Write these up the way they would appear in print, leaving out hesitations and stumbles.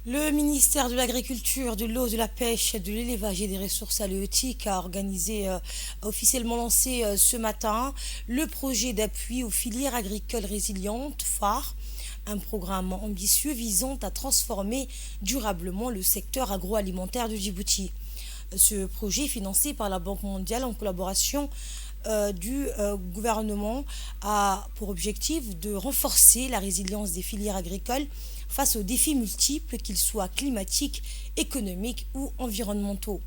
Le ministère de l'Agriculture, de l'eau, de la pêche, de l'élevage et des ressources halieutiques a officiellement lancé ce matin le projet d'appui aux filières agricoles résilientes phare, un programme ambitieux visant à transformer durablement le secteur agroalimentaire de Djibouti. Ce projet, financé par la Banque mondiale en collaboration du gouvernement, a pour objectif de renforcer la résilience des filières agricoles face aux défis multiples, qu'ils soient climatiques, économiques ou environnementaux.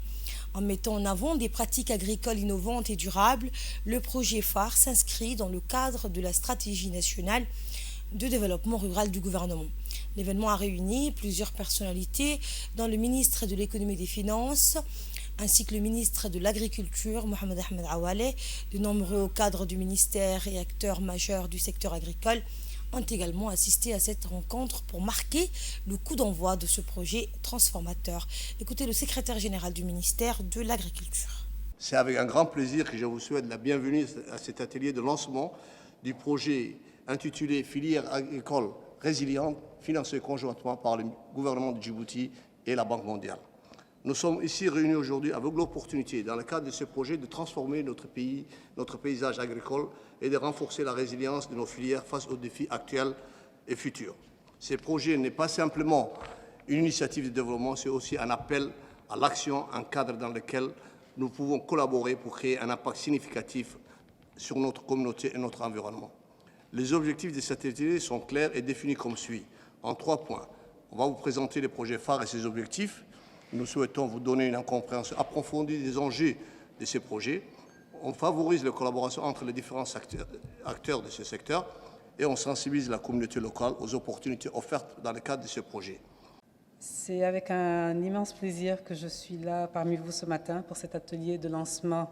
En mettant en avant des pratiques agricoles innovantes et durables, le projet phare s'inscrit dans le cadre de la stratégie nationale de développement rural du gouvernement. L'événement a réuni plusieurs personnalités, dont le ministre de l'économie et des finances, ainsi que le ministre de l'Agriculture, Mohamed Ahmed Awale. De nombreux cadres du ministère et acteurs majeurs du secteur agricole ont également assisté à cette rencontre pour marquer le coup d'envoi de ce projet transformateur. Écoutez le secrétaire général du ministère de l'Agriculture. C'est avec un grand plaisir que je vous souhaite la bienvenue à cet atelier de lancement du projet intitulé Filière agricole résiliente, financé conjointement par le gouvernement de Djibouti et la Banque mondiale. Nous sommes ici réunis aujourd'hui avec l'opportunité, dans le cadre de ce projet, de transformer notre pays, notre paysage agricole et de renforcer la résilience de nos filières face aux défis actuels et futurs. Ce projet n'est pas simplement une initiative de développement, c'est aussi un appel à l'action, un cadre dans lequel nous pouvons collaborer pour créer un impact significatif sur notre communauté et notre environnement. Les objectifs de cet atelier sont clairs et définis comme suit, en 3 points. On va vous présenter les projets phares et ses objectifs. Nous souhaitons vous donner une compréhension approfondie des enjeux de ces projets. On favorise la collaboration entre les différents acteurs de ce secteur et on sensibilise la communauté locale aux opportunités offertes dans le cadre de ce projet. C'est avec un immense plaisir que je suis là parmi vous ce matin pour cet atelier de lancement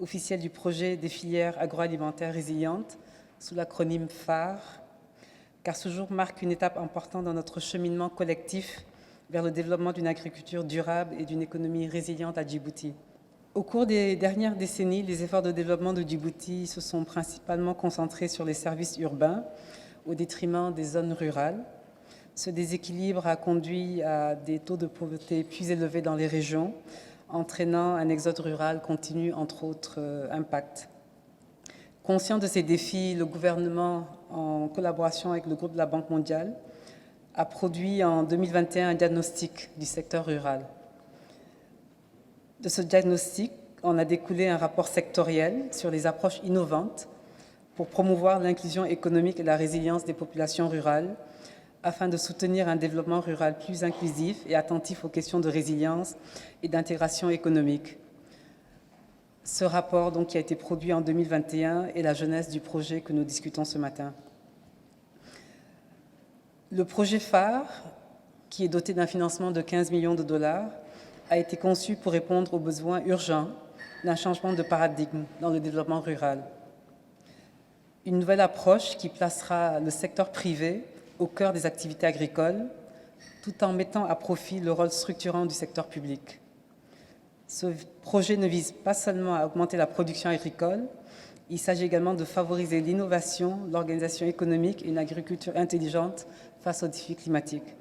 officiel du projet des filières agroalimentaires résilientes sous l'acronyme phare, car ce jour marque une étape importante dans notre cheminement collectif vers le développement d'une agriculture durable et d'une économie résiliente à Djibouti. Au cours des dernières décennies, les efforts de développement de Djibouti se sont principalement concentrés sur les services urbains au détriment des zones rurales. Ce déséquilibre a conduit à des taux de pauvreté plus élevés dans les régions, entraînant un exode rural continu, entre autres impacts. Conscient de ces défis, le gouvernement, en collaboration avec le groupe de la Banque mondiale, a produit en 2021 un diagnostic du secteur rural. De ce diagnostic, on a découlé un rapport sectoriel sur les approches innovantes pour promouvoir l'inclusion économique et la résilience des populations rurales, afin de soutenir un développement rural plus inclusif et attentif aux questions de résilience et d'intégration économique. Ce rapport, qui a été produit en 2021, est la genèse du projet que nous discutons ce matin. Le projet phare, qui est doté d'un financement de 15 millions de dollars, a été conçu pour répondre aux besoins urgents d'un changement de paradigme dans le développement rural. Une nouvelle approche qui placera le secteur privé au cœur des activités agricoles, tout en mettant à profit le rôle structurant du secteur public. Ce projet ne vise pas seulement à augmenter la production agricole, il s'agit également de favoriser l'innovation, l'organisation économique et une agriculture intelligente face aux défis climatiques.